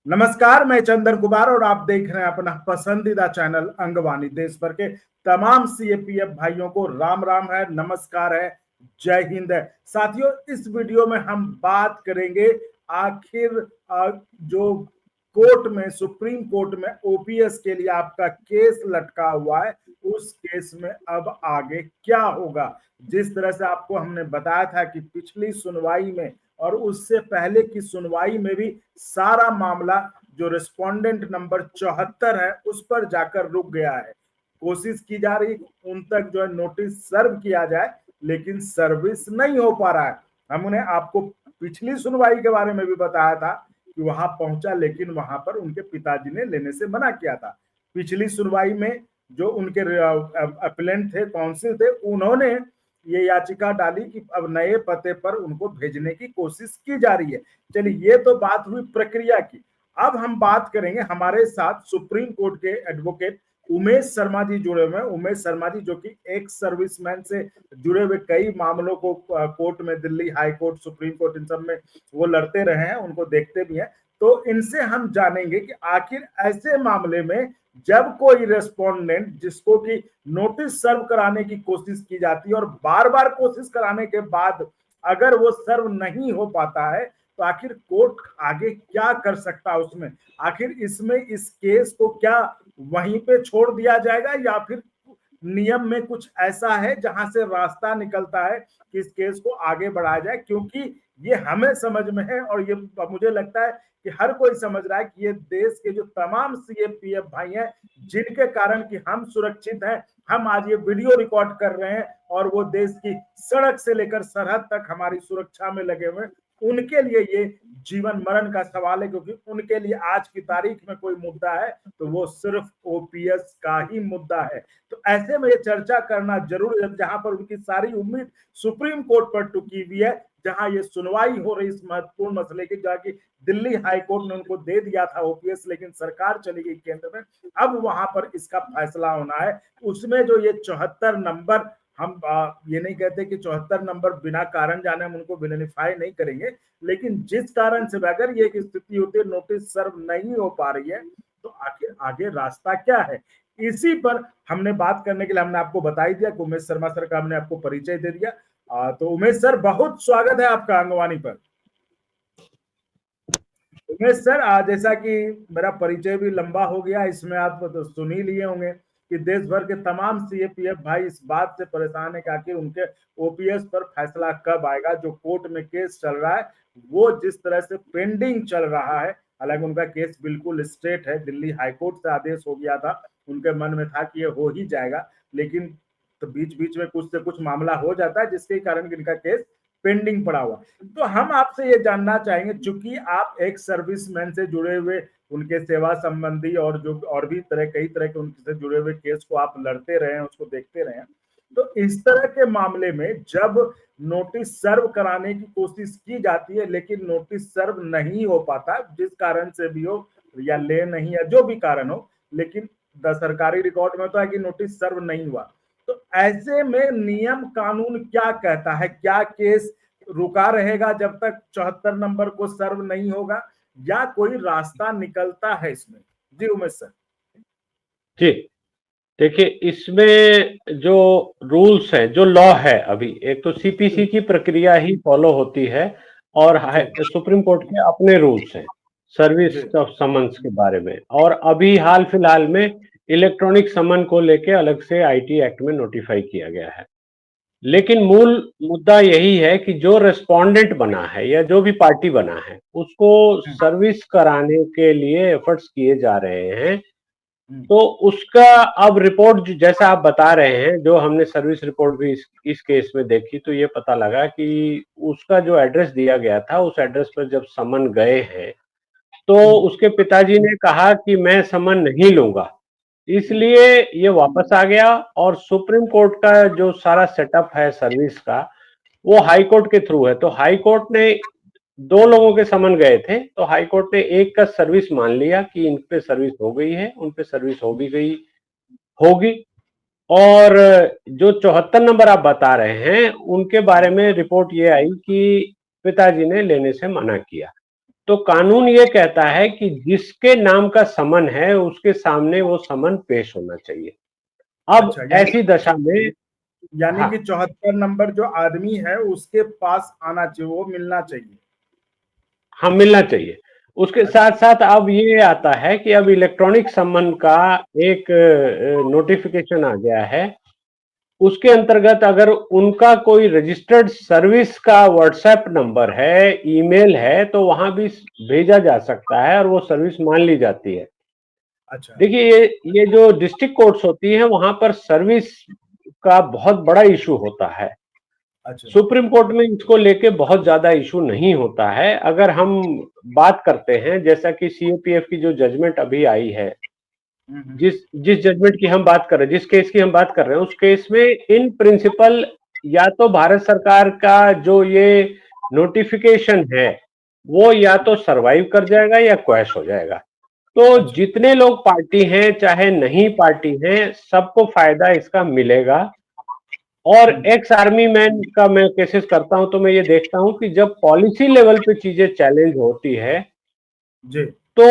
नमस्कार, मैं चंदन कुमार और आप देख रहे हैं अपना पसंदीदा चैनल अंगवानी। देश भर के तमाम सीएपीएफ भाइयों को राम राम है, नमस्कार है, जय हिंद है। साथियों, इस वीडियो में हम बात करेंगे आखिर जो कोर्ट में, सुप्रीम कोर्ट में ओपीएस के लिए आपका केस लटका हुआ है, उस केस में अब आगे क्या होगा। जिस तरह से आपको हमने बताया था कि पिछली सुनवाई में और उससे पहले की सुनवाई में भी सारा मामला जो रिस्पोंडेंट नंबर 74 है उस पर जाकर रुक गया है। कोशिश की जा रही उन तक जो है नोटिस सर्व किया जाए, लेकिन सर्विस नहीं हो पा रहा है। हमने आपको पिछली सुनवाई के बारे में भी बताया था कि वहां पहुंचा, लेकिन वहां पर उनके पिताजी ने लेने से मना किया था। पिछली सुनवाई में जो उनके अपीलेंट थे, काउंसिल थे, उन्होंने ये याचिका डाली कि अब नए पते पर उनको भेजने की कोशिश की जा रही है। चलिए, ये तो बात हुई प्रक्रिया की। अब हम बात करेंगे, हमारे साथ सुप्रीम कोर्ट के एडवोकेट उमेश शर्मा जी जुड़े हुए हैं। उमेश शर्मा जी जो कि एक्स सर्विसमैन से जुड़े हुए कई मामलों को कोर्ट में, Delhi high court, supreme court, इन सब में वो लड़ते रहे हैं, उनको देखते भी हैं। तो इनसे हम जानेंगे कि आखिर ऐसे मामले में जब कोई रेस्पोंडेंट जिसको कि नोटिस सर्व कराने की कोशिश की जाती है और बार बार कोशिश कराने के बाद अगर वो सर्व नहीं हो पाता है, तो आखिर कोर्ट आगे क्या कर सकता है उसमें। आखिर इसमें इस केस को क्या वहीं पे छोड़ दिया जाएगा या फिर नियम में कुछ ऐसा है जहां से रास्ता निकलता है कि इस केस को आगे बढ़ाया जाए। क्योंकि ये हमें समझ में है और ये मुझे लगता है कि हर कोई समझ रहा है कि ये देश के जो तमाम सीएपीएफ भाई हैं, जिनके कारण कि हम सुरक्षित हैं, हम आज ये वीडियो रिकॉर्ड कर रहे हैं और वो देश की सड़क से लेकर सरहद तक हमारी सुरक्षा में लगे हुए, उनके लिए ये जीवन मरण का सवाल है। क्योंकि उनके लिए आज की तारीख में कोई मुद्दा है तो वो सिर्फ ओपीएस का ही मुद्दा है। तो ऐसे में ये चर्चा करना जरूरी है, जहां पर उनकी सारी उम्मीद सुप्रीम कोर्ट पर टिकी हुई है, जहां ये सुनवाई हो रही इस महत्वपूर्ण मसले की, जहाँ की दिल्ली हाई कोर्ट ने उनको दे दिया था ओपीएस, लेकिन सरकार चली गई केंद्र में। अब वहां पर इसका फैसला होना है। उसमें जो ये 74 नंबर, हम ये नहीं कहते कि 74 नंबर बिना कारण जाने हम उनको विलेनिफाई नहीं करेंगे, लेकिन जिस कारण से अगर ये स्थिति होती है, नोटिस सर्व नहीं हो पा रही है, तो आखिर आगे रास्ता क्या है। इसी पर हमने बात करने के लिए हमने आपको बता ही दिया कि उमेश शर्मा सर का हमने आपको परिचय दे दिया। तो उमेश सर, बहुत स्वागत है आपका अंगवानी पर। उमेश सर, जैसा कि मेरा परिचय भी लंबा हो गया, इसमें आप तो सुन ही लिए होंगे कि देश भर के तमाम सीएपीएफ भाई इस बात से परेशान है कि आखिर उनके ओपीएस पर फैसला कब आएगा। जो कोर्ट में केस चल रहा है वो जिस तरह से पेंडिंग चल रहा है, हालांकि उनका केस बिल्कुल स्ट्रेट है, दिल्ली हाईकोर्ट से आदेश हो गया था, उनके मन में था कि ये हो ही जाएगा, लेकिन तो बीच बीच में कुछ से कुछ मामला हो जाता है जिसके कारण इनका केस पेंडिंग पड़ा हुआ। तो हम आपसे ये जानना चाहेंगे, चूंकि आप एक सर्विसमैन से जुड़े हुए, उनके सेवा संबंधी और जो और भी कई तरह के उनसे जुड़े हुए केस को आप लड़ते रहे हैं, उसको देखते रहे हैं, तो इस तरह के मामले में जब नोटिस सर्व कराने की कोशिश की जाती है लेकिन नोटिस सर्व नहीं हो पाता, जिस कारण से भी हो, या ले नहीं, या जो भी कारण हो, लेकिन सरकारी रिकॉर्ड में तो है कि नोटिस सर्व नहीं हुआ, तो ऐसे में नियम कानून क्या कहता है? क्या केस रुका रहेगा जब तक 74 नंबर को सर्व नहीं होगा, या कोई रास्ता निकलता है इसमें? जी उमेश सर। जी, देखिए, इसमें जो रूल्स है, जो लॉ है, अभी एक तो सीपीसी की प्रक्रिया ही फॉलो होती है और सुप्रीम कोर्ट के अपने रूल्स हैं सर्विस ऑफ समन्स के बारे में। और अभी हाल फिलहाल में इलेक्ट्रॉनिक समन को लेके अलग से आईटी एक्ट में नोटिफाई किया गया है। लेकिन मूल मुद्दा यही है कि जो रेस्पोंडेंट बना है या जो भी पार्टी बना है, उसको सर्विस कराने के लिए एफर्ट्स किए जा रहे हैं। तो उसका अब रिपोर्ट जैसा आप बता रहे हैं, जो हमने सर्विस रिपोर्ट भी इस केस में देखी, तो ये पता लगा कि उसका जो एड्रेस दिया गया था, उस एड्रेस पर जब समन गए हैं तो उसके पिताजी ने कहा कि मैं समन नहीं लूंगा, इसलिए ये वापस आ गया। और सुप्रीम कोर्ट का जो सारा सेटअप है सर्विस का, वो हाई कोर्ट के थ्रू है। तो हाई कोर्ट ने दो लोगों के समन गए थे, तो हाई कोर्ट ने एक का सर्विस मान लिया कि इन पे सर्विस हो गई है, उन पे सर्विस हो भी गई होगी। और जो 74 नंबर आप बता रहे हैं, उनके बारे में रिपोर्ट ये आई कि पिताजी ने लेने से मना किया। तो कानून ये कहता है कि जिसके नाम का समन है उसके सामने वो समन पेश होना चाहिए। अब अच्छा, ऐसी दशा में यानी हाँ कि 74 नंबर जो आदमी है उसके पास आना चाहिए, वो मिलना चाहिए। हाँ मिलना चाहिए। उसके अच्छा। साथ साथ अब ये आता है कि अब इलेक्ट्रॉनिक सम्मन का एक नोटिफिकेशन आ गया है। उसके अंतर्गत अगर उनका कोई रजिस्टर्ड सर्विस का व्हाट्सएप नंबर है, ईमेल है, तो वहां भी भेजा जा सकता है और वो सर्विस मान ली जाती है। अच्छा। देखिए ये जो डिस्ट्रिक्ट कोर्ट्स होती है वहां पर सर्विस का बहुत बड़ा इशू होता है। अच्छा। सुप्रीम कोर्ट में इसको लेके बहुत ज्यादा इशू नहीं होता है। अगर हम बात करते हैं जैसा कि सीएपीएफ की जो जजमेंट अभी आई है, हम्म। जिस जिस जजमेंट की हम बात कर रहे हैं, जिस केस की हम बात कर रहे हैं, उस केस में इन प्रिंसिपल या तो भारत सरकार का जो ये नोटिफिकेशन है वो या तो सरवाइव कर जाएगा या क्वैश हो जाएगा। तो अच्छा। जितने लोग पार्टी हैं चाहे नहीं पार्टी हैं, सबको फायदा इसका मिलेगा। और एक्स आर्मी मैन का मैं केसेस करता हूं तो मैं ये देखता हूं कि जब पॉलिसी लेवल पे चीजें चैलेंज होती है जी। तो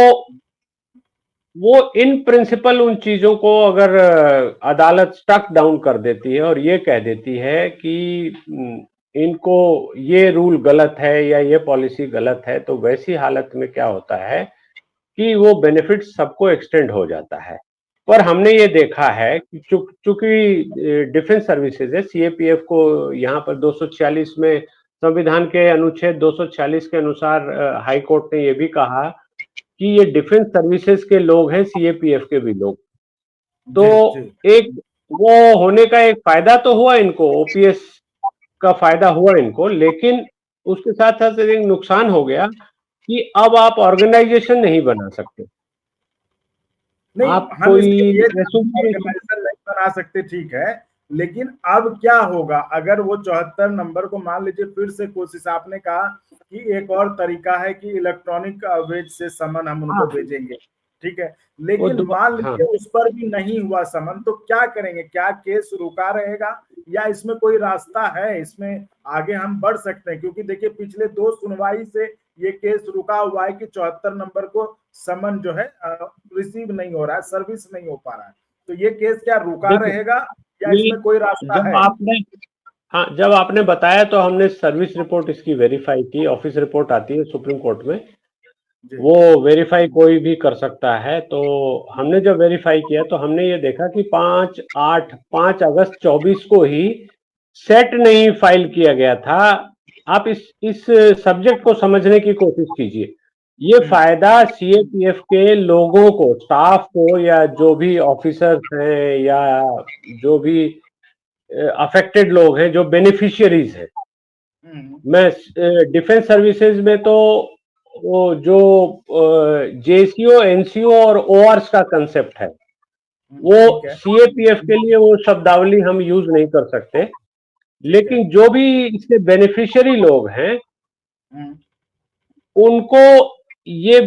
वो इन प्रिंसिपल उन चीजों को अगर अदालत स्टक डाउन कर देती है और ये कह देती है कि इनको ये रूल गलत है या ये पॉलिसी गलत है, तो वैसी हालत में क्या होता है कि वो बेनिफिट सबको एक्सटेंड हो जाता है। पर हमने ये देखा है कि चूंकि डिफेंस सर्विसेज है, सीएपीएफ को यहाँ पर 246 में संविधान के अनुच्छेद 246 के अनुसार हाई कोर्ट ने ये भी कहा कि ये डिफेंस सर्विसेज के लोग हैं, सीएपीएफ के भी लोग। तो जी। जी। एक वो होने का एक फायदा तो हुआ इनको, ओपीएस का फायदा हुआ इनको, लेकिन उसके साथ साथ एक नुकसान हो गया कि अब आप ऑर्गेनाइजेशन नहीं बना सकते। नहीं, आप हम कोई इसके लिए एसोसिएशन ऑर्गेनाइजेशन नहीं बना सकते, ठीक है। लेकिन अब क्या होगा अगर वो 74 नंबर को मान लीजिए फिर से कोशिश, आपने कहा कि एक और तरीका है कि इलेक्ट्रॉनिक वेज से समन हम उनको हाँ भेजेंगे, ठीक है। वो लेकिन मान हाँ लीजिए उस पर भी नहीं हुआ समन, तो क्या करेंगे? क्या केस रुका रहेगा या इसमें कोई रास्ता है, इसमें आगे हम बढ़ सकते हैं? क्योंकि देखिए पिछले 2 सुनवाई से ये केस रुका हुआ है कि 74 नंबर को समन जो है रिसीव नहीं हो रहा है, सर्विस नहीं हो पा रहा है। तो ये केस क्या रुका देखिए रहेगा या ये इसमें कोई रास्ता जब है? आपने हाँ जब आपने बताया तो हमने सर्विस रिपोर्ट इसकी वेरीफाई की। ऑफिस रिपोर्ट आती है सुप्रीम कोर्ट में, जी। वो वेरीफाई कोई भी कर सकता है। तो हमने जब वेरीफाई किया तो हमने ये देखा कि 5 अगस्त 24 को ही सेट नहीं फाइल किया गया था। आप इस सब्जेक्ट को समझने की कोशिश कीजिए। ये फायदा सीएपीएफ के लोगों को, स्टाफ को, या जो भी ऑफिसर्स हैं या जो भी अफेक्टेड लोग हैं, जो बेनिफिशियरीज हैं। हम्म। मैं डिफेंस सर्विसेज में तो वो जो जेसीओ, एनसीओ और ओआरस का कंसेप्ट है, वो ठीक है। सीएपीएफ के लिए वो शब्दावली हम यूज नहीं कर सकते। ठीक है। लेकिन जो भी इसके बेनिफिशियरी लोग हैं हम्म। उनको ये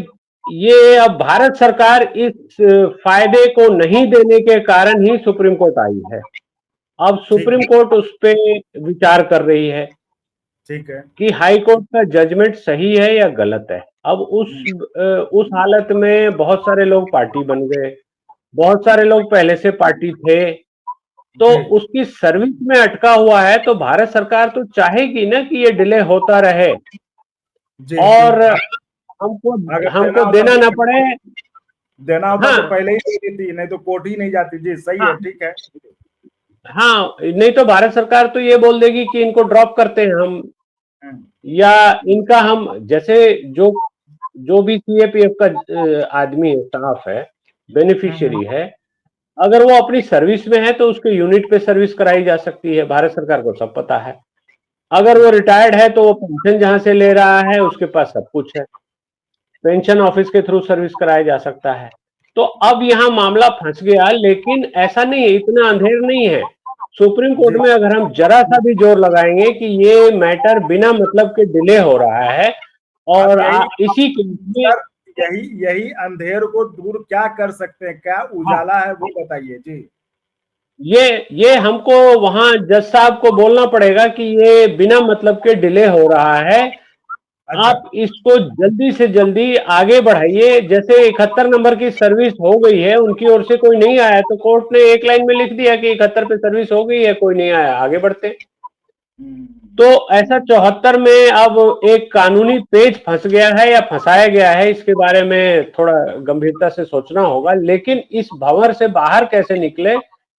अब भारत सरकार इस फायदे को नहीं देने के कारण ही सुप्रीम कोर्ट आई है। अब ठीक सुप्रीम है। कोर्ट उस पे विचार कर रही है ठीक है। कि हाई कोर्ट का जजमेंट सही है या गलत है। अब हम्म। उस हालत में बहुत सारे लोग पार्टी बन गए, बहुत सारे लोग पहले से पार्टी थे, तो जी। उसकी सर्विस में अटका हुआ है। तो भारत सरकार तो चाहेगी ना कि ये डिले होता रहे जी। जी। और हमको अगर देना हमको होता देना तो ना पड़े। हाँ पहले ही दे देती, नहीं तो कोर्ट ही नहीं जाती। जी, सही है, हाँ ठीक है। हाँ, नहीं तो भारत सरकार तो ये बोल देगी कि इनको ड्रॉप करते हैं हम, हम्म। या इनका हम जैसे जो जो भी सीएपीएफ का आदमी है, स्टाफ है, बेनिफिशियरी है, अगर वो अपनी सर्विस में है तो उसके यूनिट पे सर्विस कराई जा सकती है, भारत सरकार को सब पता है। अगर वो रिटायर्ड है तो वो पेंशन जहां से ले रहा है उसके पास सब कुछ है, पेंशन ऑफिस के थ्रू सर्विस कराया जा सकता है। तो अब यहाँ मामला फंस गया, लेकिन ऐसा नहीं है, इतना अंधेर नहीं है। सुप्रीम कोर्ट जी। में अगर हम जरा सा भी जोर लगाएंगे कि ये मैटर बिना मतलब के डिले हो रहा है अब और यही इसी के में सर, यही यही अंधेर को दूर क्या कर सकते हैं? क्या हाँ, उजाला है वो बताइए जी। ये हमको वहां जज साहब को बोलना पड़ेगा कि ये बिना मतलब के डिले हो रहा है अच्छा। आप इसको जल्दी से जल्दी आगे बढ़ाइए। जैसे 71 नंबर की सर्विस हो गई है, उनकी ओर से कोई नहीं आया तो कोर्ट ने एक लाइन में लिख दिया कि 71 पे सर्विस हो गई है, कोई नहीं आया, आगे बढ़ते। तो ऐसा 74 में अब एक कानूनी पेच फंस गया है या फंसाया गया है, इसके बारे में थोड़ा गंभीरता से सोचना होगा। लेकिन इस भंवर से बाहर कैसे निकले,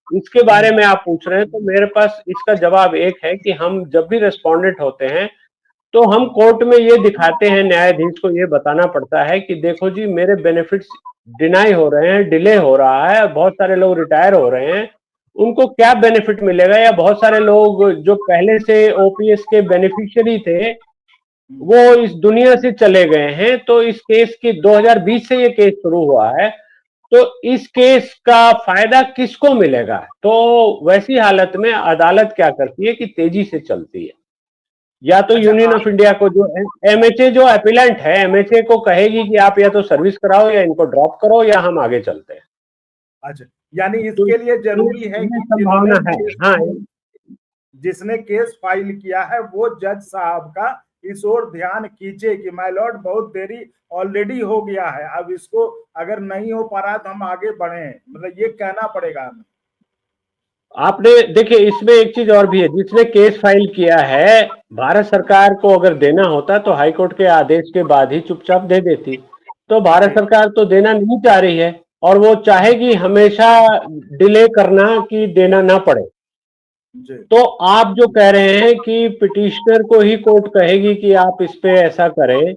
इसके बारे में आप पूछ रहे हैं, तो मेरे पास इसका जवाब एक है कि हम जब भी रेस्पोंडेंट होते हैं तो हम कोर्ट में ये दिखाते हैं, न्यायाधीश को ये बताना पड़ता है कि देखो जी, मेरे बेनिफिट्स डिनाई हो रहे हैं, डिले हो रहा है, बहुत सारे लोग रिटायर हो रहे हैं, उनको क्या बेनिफिट मिलेगा, या बहुत सारे लोग जो पहले से ओपीएस के बेनिफिशियरी थे वो इस दुनिया से चले गए हैं। तो इस केस की 2020 से ये केस शुरू हुआ है, तो इस केस का फायदा किसको मिलेगा। तो वैसी हालत में अदालत क्या करती है कि तेजी से चलती है। या तो अच्छा। यूनियन ऑफ इंडिया को, जो एमएचए जो अपीलेंट है, एमएचए को कहेगी कि आप या तो सर्विस कराओ या इनको ड्रॉप करो या हम आगे चलते हैं। अच्छा, यानी तो इसके लिए जरूरी है ये कि जिन्होंने संभावना है। हाँ, जिसने केस फाइल किया है वो जज साहब का इस ओर ध्यान खींचे कि माय लॉर्ड, बहुत देरी ऑलरेडी हो गया है, अब इसको अगर नहीं हो पा रहा तो हम आगे बढ़े, मतलब ये कहना पड़ेगा हमें। आपने देखिए, इसमें एक चीज और भी है, जिसने केस फाइल किया है, भारत सरकार को अगर देना होता तो हाईकोर्ट के आदेश के बाद ही चुपचाप दे देती। तो भारत सरकार तो देना नहीं चाह रही है, और वो चाहेगी हमेशा डिले करना कि देना ना पड़े। जी। तो आप जो कह रहे हैं कि पिटिशनर को ही कोर्ट कहेगी कि आप इस पे ऐसा करें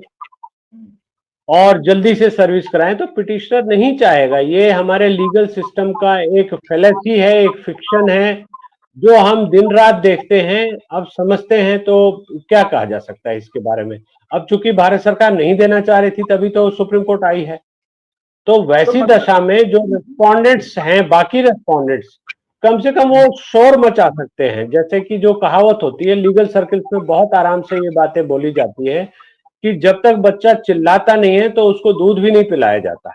और जल्दी से सर्विस कराएं, तो पिटिशनर नहीं चाहेगा। ये हमारे लीगल सिस्टम का एक फैलेसी है, एक फिक्शन है, जो हम दिन रात देखते हैं, अब समझते हैं। तो क्या कहा जा सकता है इसके बारे में। अब चूंकि भारत सरकार नहीं देना चाह रही थी, तभी तो सुप्रीम कोर्ट आई है। तो तो वैसी मतलब दशा में जो रेस्पोंडेंट्स हैं, बाकी रेस्पोंडेंट्स कम से कम वो शोर मचा सकते हैं। जैसे कि जो कहावत होती है लीगल सर्कल्स में, बहुत आराम से ये बातें बोली जाती है कि जब तक बच्चा चिल्लाता नहीं है तो उसको दूध भी नहीं पिलाया जाता।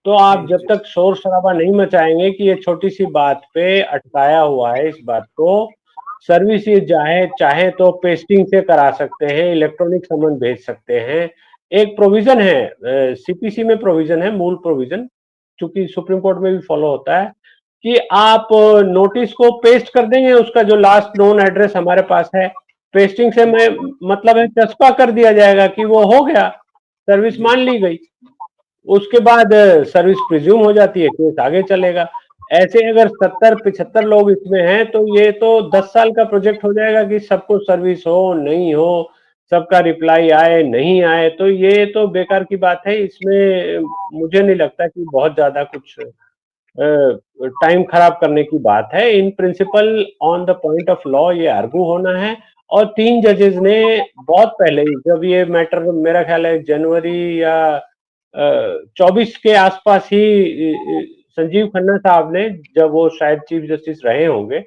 तो आप जी जब जी। तक शोर शराबा नहीं मचाएंगे कि ये छोटी सी बात पे अटकाया हुआ है, इस बात को सर्विस ये चाहे तो पेस्टिंग से करा सकते हैं, इलेक्ट्रॉनिक समन भेज सकते हैं। एक प्रोविजन है, सीपीसी में प्रोविजन है, मूल प्रोविजन, चूंकि सुप्रीम कोर्ट में भी फॉलो होता है, कि आप नोटिस को पेस्ट कर देंगे, उसका जो लास्ट नोन एड्रेस हमारे पास है, पेस्टिंग से मैं मतलब है चस्पा कर दिया जाएगा कि वो हो गया, सर्विस जी मान ली गई। उसके बाद सर्विस प्रिज्यूम हो जाती है, केस आगे चलेगा। ऐसे अगर 70-75 लोग इसमें हैं तो ये तो 10 साल का प्रोजेक्ट हो जाएगा कि सबको सर्विस हो नहीं हो, सबका रिप्लाई आए नहीं आए, तो ये तो बेकार की बात है। इसमें मुझे नहीं लगता कि बहुत ज्यादा कुछ टाइम खराब करने की बात है। In principle on the point of law ये आर्गू होना है। और 3 जजेस ने बहुत पहले ही, जब ये मैटर मेरा ख्याल है जनवरी या 24 के आसपास ही, संजीव खन्ना साहब ने, जब वो शायद चीफ जस्टिस रहे होंगे,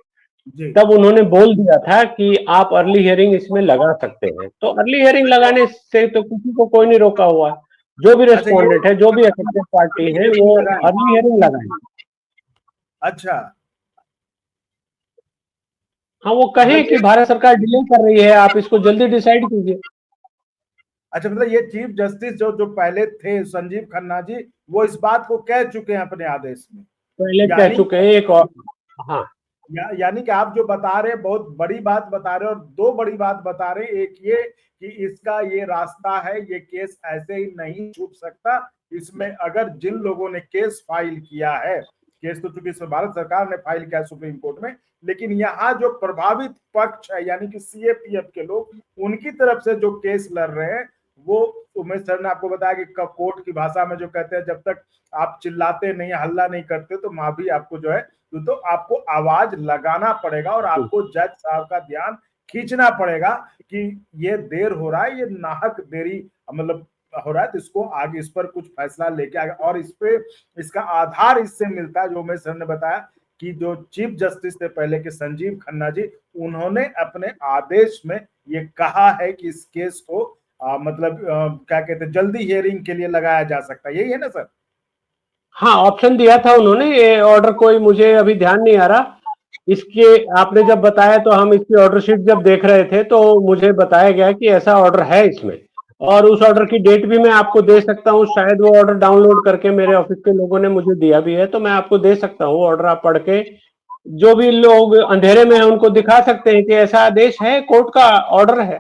जी। तब उन्होंने बोल दिया था कि आप अर्ली हियरिंग इसमें लगा सकते हैं। तो अर्ली हियरिंग लगाने से तो किसी को कोई नहीं रोका हुआ। जो भी अच्छा, ये रेस्पोंडेंट है, जो भी अफेक्टेड पार्टी है, हियरिंग वो लगाए। अर्ली हियरिंग लगाए। अच्छा, हाँ, वो कहें मतलब कि ये भारत सरकार डिले कर रही है, आप इसको जल्दी डिसाइड कीजिए। अच्छा, मतलब ये चीफ जस्टिस जो जो पहले थे संजीव खन्ना जी, वो इस बात को कह चुके हैं अपने आदेश में। पहले कह यानी चुके हैं एक और। हाँ, यानी कि आप जो बता रहे हैं बहुत बड़ी बात बता रहे हैं, और दो बड़ी बात बता रहे हैं। एक ये कि इसका ये रास्ता है, ये केस ऐसे ही नहीं छूट सकता। इसमें अगर जिन लोगों ने केस फाइल किया है, केस तो चूंकि भारत सरकार ने फाइल किया सुप्रीम कोर्ट में, लेकिन यहाँ जो प्रभावित पक्ष है यानी कि सीएपीएफ के लोग, उनकी तरफ से जो केस लड़ रहे हैं, वो उमेश सर ने आपको बताया कि कोर्ट की भाषा में जो कहते हैं, जब तक आप चिल्लाते नहीं, हल्ला नहीं करते, तो माँ भी आपको जो है, तो आपको आवाज लगाना पड़ेगा और आपको जज साहब का ध्यान खींचना पड़ेगा कि ये देर हो रहा है, ये नाहक देरी मतलब हो रहा है, तो इसको आगे इस पर कुछ फैसला लेके आगे। और इस पे इसका आधार इससे मिलता है, जो उमेश सर ने बताया कि जो चीफ जस्टिस थे पहले के संजीव खन्ना जी, उन्होंने अपने आदेश में ये कहा है कि इस केस को मतलब क्या कहते हैं, जल्दी हियरिंग के लिए लगाया जा सकता है। यही है ना सर? हाँ, ऑप्शन दिया था उन्होंने। ये ऑर्डर कोई मुझे अभी ध्यान नहीं आ रहा इसके। आपने जब बताया तो हम इसकी ऑर्डर शीट जब देख रहे थे तो मुझे बताया गया कि ऐसा ऑर्डर है इसमें। और उस ऑर्डर की डेट भी मैं आपको दे सकता हूँ, शायद वो ऑर्डर डाउनलोड करके मेरे ऑफिस के लोगों ने मुझे दिया भी है, तो मैं आपको दे सकता हूँ ऑर्डर। आप पढ़ के जो भी लोग अंधेरे में हैं उनको दिखा सकते हैं कि ऐसा आदेश है, कोर्ट का ऑर्डर है।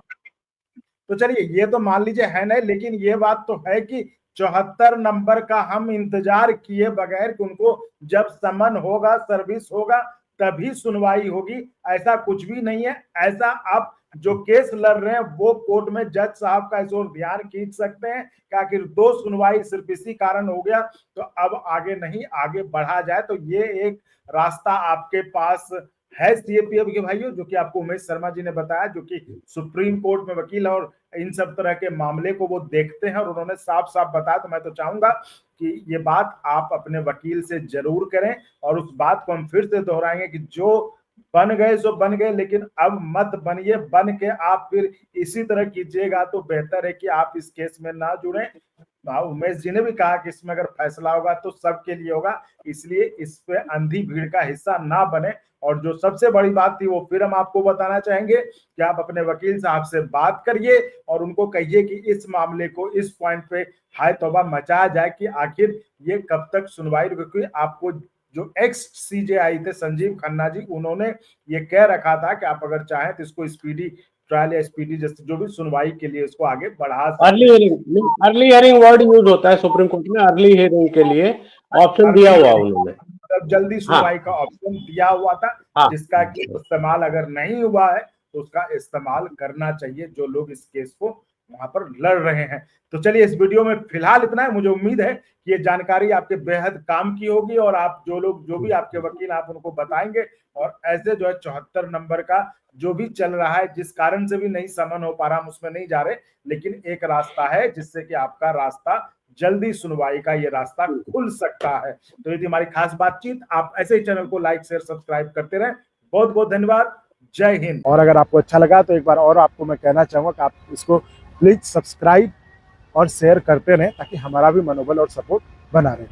तो चलिए ये तो मान लीजिए है नहीं, लेकिन ये बात तो है कि 74 नंबर का हम इंतजार किए बगैर कि उनको जब समन होगा, सर्विस होगा, तभी सुनवाई होगी, ऐसा कुछ भी नहीं है। ऐसा आप जो केस लड़ रहे हैं वो कोर्ट में जज साहब का इस ओर ध्यान खींच सकते हैं कि आखिर 2 सुनवाई सिर्फ इसी कारण हो गया, तो अब आगे नहीं, आगे बढ़ा जाए। तो ये एक रास्ता आपके पास है सीएपीएफ के भाइयों, जो कि आपको उमेश शर्मा जी ने बताया, जो कि सुप्रीम कोर्ट में वकील है और इन सब तरह के मामले को वो देखते हैं, और उन्होंने साफ साफ बताया। तो मैं तो चाहूंगा कि ये बात आप अपने वकील से जरूर करें, और उस बात को हम फिर से दोहराएंगे कि जो बन गए सो बन गए, लेकिन अब मत बनिए, बन के आप फिर इसी तरह कीजिएगा तो बेहतर है कि आप इस केस में ना जुड़े। उमेश जी ने भी कहा कि इसमें अगर फैसला होगा तो सबके लिए होगा, इसलिए इस पे अंधी भीड़ का हिस्सा ना बने। और जो सबसे बड़ी बात थी वो फिर हम आपको बताना चाहेंगे कि आप अपने वकील साहब से बात करिए और उनको कहिए कि इस मामले को इस पॉइंट पे हाय तौबा मचाया जाए कि आखिर ये कब तक सुनवाई, क्योंकि आपको जो एक्स सीजेआई थे संजीव खन्ना जी, उन्होंने ये कह रखा था कि आप अगर चाहें तो इसको स्पीडी ट्रायल या स्पीडी जैसे जो भी सुनवाई के लिए इसको आगे बढ़ा सकते हैं। अर्ली हियरिंग वर्ड यूज होता है सुप्रीम कोर्ट में, अर्ली हियरिंग के लिए ऑप्शन दिया हुआ उन्होंने, मतलब जल्दी सुनवाई का ऑप्शन दिया हुआ था, हाँ, जिसका कि इस्तेमाल अगर नहीं हुआ है तो उसका इस्तेमाल करना चाहिए जो लोग इस केस को वहां पर लड़ रहे हैं। तो चलिए इस वीडियो में फिलहाल इतना है। मुझे उम्मीद है कि ये जानकारी आपके बेहद काम की होगी, और आप जो भी आपके वकील आप उनको बताएंगे, और ऐसे जो है 74 नंबर का जो भी चल रहा है, जिस कारण से भी नहीं समन हो पा रहा, हम उसमें नहीं जा रहे, लेकिन एक रास्ता है जिससे कि आपका रास्ता जल्दी सुनवाई का ये रास्ता खुल सकता है। तो ये थी हमारी खास बातचीत। आप ऐसे ही चैनल को लाइक शेयर सब्सक्राइब करते रहें। बहुत बहुत धन्यवाद। जय हिंद। और अगर आपको अच्छा लगा तो एक बार और आपको मैं कहना चाहूंगा कि आप इसको प्लीज सब्सक्राइब और शेयर करते रहें, ताकि हमारा भी मनोबल और सपोर्ट बना रहे।